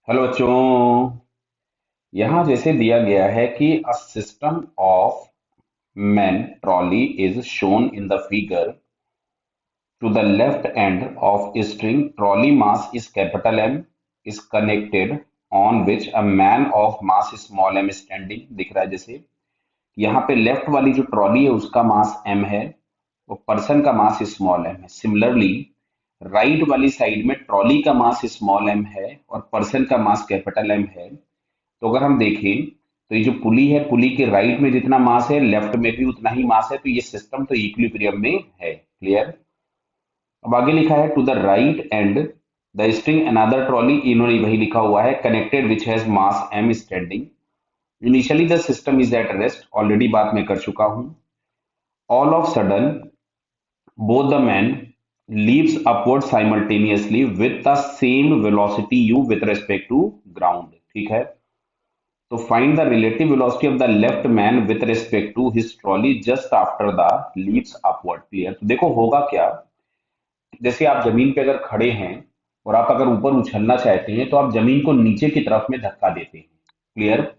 Hello बच्चों। यहाँ जैसे दिया गया है कि a system of man trolley is shown in the figure to the left end of string trolley mass is capital M is connected on which a man of mass small M standing. दिख रहा है जैसे यहाँ पे left वाली जो trolley है उसका मास एम है, वो पर्सन का मास स्मॉल एम है। सिमिलरली राइट वाली साइड में ट्रॉली का मास स्मॉल एम है और पर्सन का मास कैपिटल एम है। तो अगर हम देखें तो ये जो पुली है, पुली के राइट में जितना मास है लेफ्ट में भी उतना ही मास है, तो ये सिस्टम तो इक्विलिब्रियम में है। क्लियर। अब आगे लिखा है to the right end the string another trolley, इन्होंने वही लिखा हुआ है connected which has mass M standing. Initially the system is at rest, already बात मैं कर चुका हूं। All of sudden both the men leaps upward simultaneously with the same velocity u with respect to ground। ठीक है। तो find the relative velocity of the left man with respect to his trolley just after the leaps upward. Clear. तो देखो होगा क्या, जैसे आप जमीन पे अगर खड़े हैं और आप अगर ऊपर उछलना चाहते हैं तो आप जमीन को नीचे की तरफ में धक्का देते हैं। क्लियर।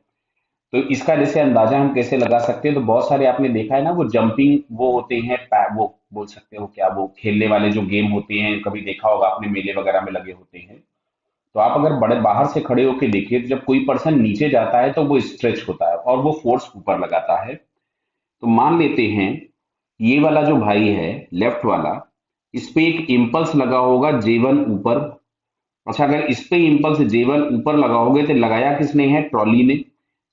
तो इसका जैसे अंदाजा हम कैसे लगा सकते हैं, तो बहुत सारे आपने देखा है ना, वो जंपिंग वो होते हैं, वो बोल सकते हो क्या, वो खेलने वाले जो गेम होते हैं, कभी देखा होगा आपने, मेले वगैरह में लगे होते हैं। तो आप अगर बड़े बाहर से खड़े होकर देखिए तो जब कोई पर्सन नीचे जाता है तो वो स्ट्रेच होता है और वो फोर्स ऊपर लगाता है। तो मान लेते हैं ये वाला जो भाई है लेफ्ट वाला, इस पे एक इम्पल्स लगा होगा J1 ऊपर। अच्छा, अगर इस पे इम्पल्स J1 ऊपर लगाओगे तो लगाया किसने है, ट्रॉली ने।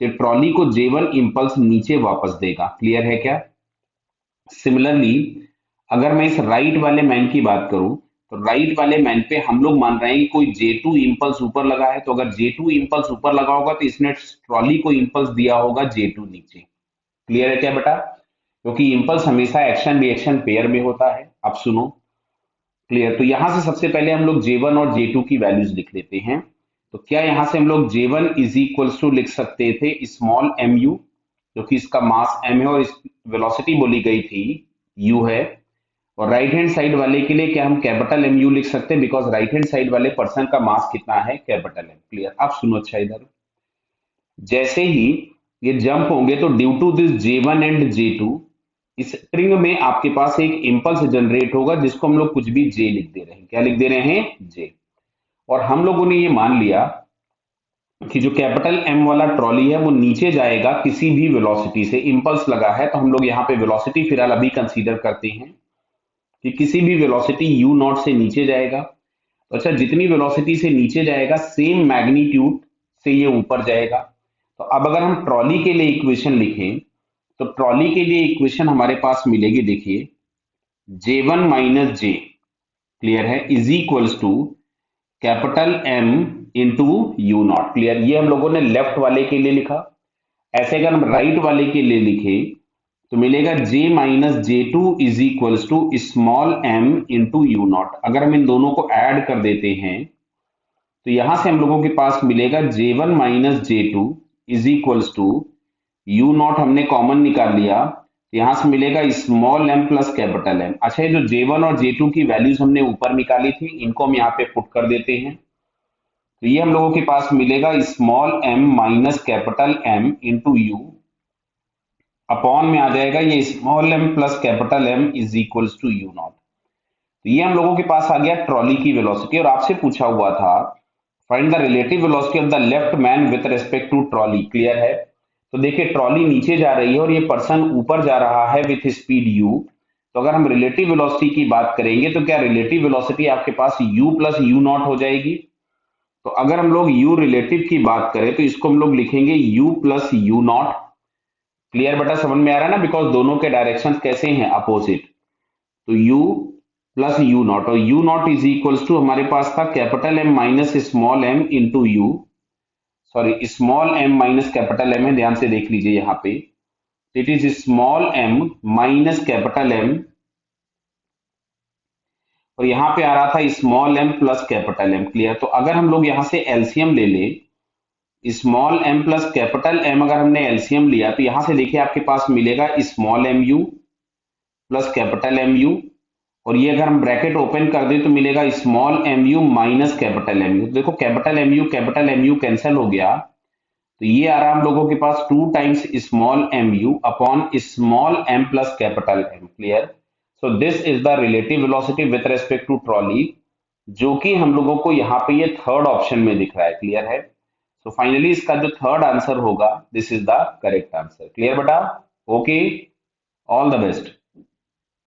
तो ट्रॉली को J1 इम्पल्स नीचे वापस देगा। क्लियर है क्या। सिमिलरली अगर मैं इस राइट वाले मैन की बात करूं तो राइट वाले मैन पे हम लोग मान रहे हैं कि कोई J2 इम्पल्स ऊपर लगा है, तो अगर J2 इम्पल्स ऊपर लगा होगा तो इसने ट्रॉली को इम्पल्स दिया होगा J2 नीचे। क्लियर है क्या बेटा। क्योंकि इम्पल्स हमेशा एक्शन रिएक्शन पेयर में होता है। अब सुनो। क्लियर। तो यहां से सबसे पहले हम लोग J1 और J2 की वैल्यूज लिख लेते हैं। तो क्या यहां से हम लोग J1 इज इक्वल्स टू लिख सकते थे स्मॉल एम यू, जो कि इसका मास एम है और इस वेलोसिटी बोली गई थी यू है। और राइट हैंड साइड वाले के लिए क्या हम कैपिटल एम यू लिख सकते हैं, बिकॉज राइट हैंड साइड वाले पर्सन का मास कितना है, कैपिटल एम। क्लियर। अब सुनो अच्छा इधर, जैसे ही ये जंप होंगे तो due to this J1 and J2 इस स्ट्रिंग में आपके पास एक इंपल्स जनरेट होगा जिसको हम लोग कुछ भी J लिख दे रहे हैं। क्या लिख दे रहे हैं, J। और हम लोगों ने ये मान लिया कि जो कैपिटल एम वाला ट्रॉली है वो नीचे जाएगा किसी भी वेलोसिटी से, इंपल्स लगा है तो हम लोग यहाँ पे वेलोसिटी फिलहाल अभी कंसीडर करते हैं कि किसी भी वेलोसिटी यू नॉट से नीचे जाएगा। तो अच्छा, जितनी वेलोसिटी से नीचे जाएगा सेम मैग्नीट्यूड से ये ऊपर जाएगा। तो अब अगर हम ट्रॉली के लिए इक्वेशन लिखें तो ट्रॉली के लिए इक्वेशन हमारे पास मिलेगी, देखिए J1 माइनस जे, क्लियर है, is equals to capital M into U naught. Clear. ये हम लोगों ने लेफ्ट वाले के लिए लिखा। ऐसे अगर हम राइट वाले के लिए लिखे तो मिलेगा J minus J2 is equals to small M into U naught. अगर हम इन दोनों को ऐड कर देते हैं तो यहां से हम लोगों के पास मिलेगा J1 minus J2 is equals to U naught, हमने कॉमन निकाल लिया, यहां से मिलेगा small M plus capital M. अच्छा, ये जो J1 और J2 की वैल्यूज हमने ऊपर निकाली थी इनको हम यहाँ पे पुट कर देते हैं। तो ये हम लोगों के पास मिलेगा small M minus capital M into U, upon में आ जाएगा ये small M plus capital M is equals to U naught. तो ये हम लोगों के पास आ गया ट्रॉली की वेलोसिटी। और आपसे पूछा हुआ था find the relative velocity of the left man with respect to trolley. Clear है। तो देखिए ट्रॉली नीचे जा रही है और ये पर्सन ऊपर जा रहा है विथ स्पीड u। तो अगर हम रिलेटिव वेलोसिटी की बात करेंगे तो क्या रिलेटिव वेलोसिटी आपके पास u प्लस यू नॉट हो जाएगी। तो अगर हम लोग u रिलेटिव की बात करें तो इसको हम लोग लिखेंगे u plus U naught. Clear बेटा, समझ में आ रहा है ना, बिकॉज दोनों के डायरेक्शन कैसे हैं, अपोजिट। तो u प्लस यू नॉट, और U nought is equals to हमारे पास था capital M minus small M into U, sorry small M minus capital M है, ध्यान से देख लीजिए यहाँ पे। It is small M minus capital M और यहाँ पे आ रहा था small M plus capital M. Clear. तो अगर हम लोग यहाँ से एलसीएम ले ले, small M plus capital M अगर हमने एलसीएम लिया तो यहाँ से देखिए आपके पास मिलेगा small M U plus capital M U और ये अगर हम ब्रैकेट ओपन कर दें तो मिलेगा small M U minus capital M U. देखो कैपिटल एम यू कैंसिल हो गया, तो ये आ रहा हम लोगों के पास 2 times small M U upon small M plus capital M. Clear? So this is the relative velocity with respect to trolley, जो कि हम लोगों को यहाँ पे ये थर्ड ऑप्शन में दिख रहा है। क्लियर है? सो फाइनली इसका जो थर्ड आंसर होगा, this is the correct answer. Clear बेटा? Okay, all the best.